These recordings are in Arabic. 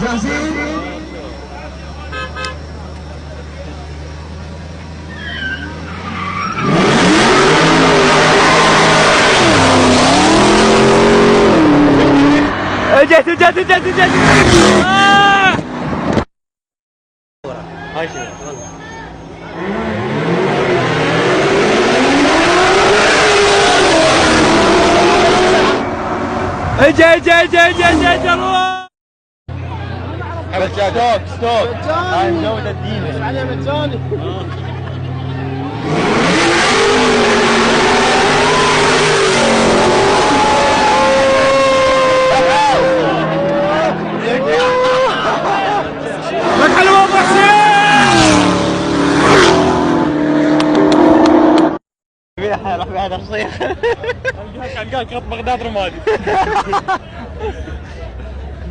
جاهزين؟ جت هاي شنو اجا ستوب هاي مزودة الدينة عليه مجاني راح بهذا الصيخ كان قال قط بغداد رمادي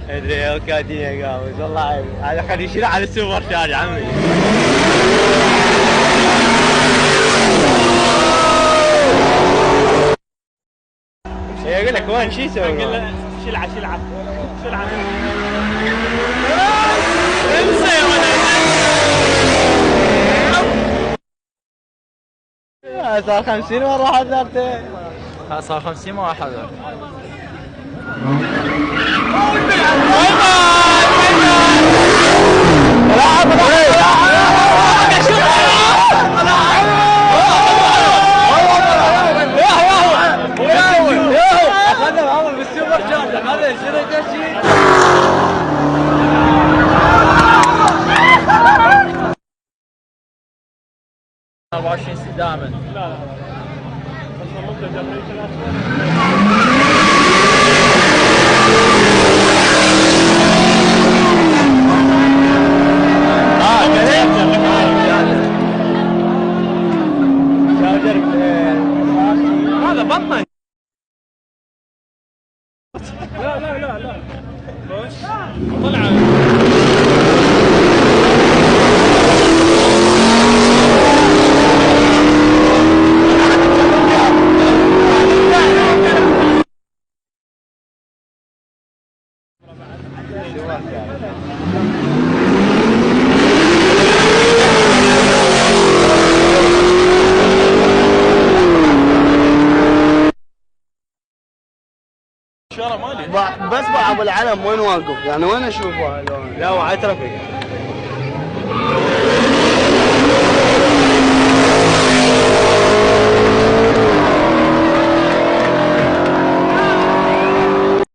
ادري اوكادين يا قاموس والله عيب هذا خليه يشيل على السوبر شارج عمي يقول لك وين شو يسوي؟ قال له شلعه انسى يا ولد صار 50 مرة حذرته صار 50 مرة حذر بالسوبر شارج هذا شنو شيء 24 دائما لا هذا بطن لا طلع بس ابو العلم وين واقف؟ يعني وين اشوفه؟ لا وعلى ترافيك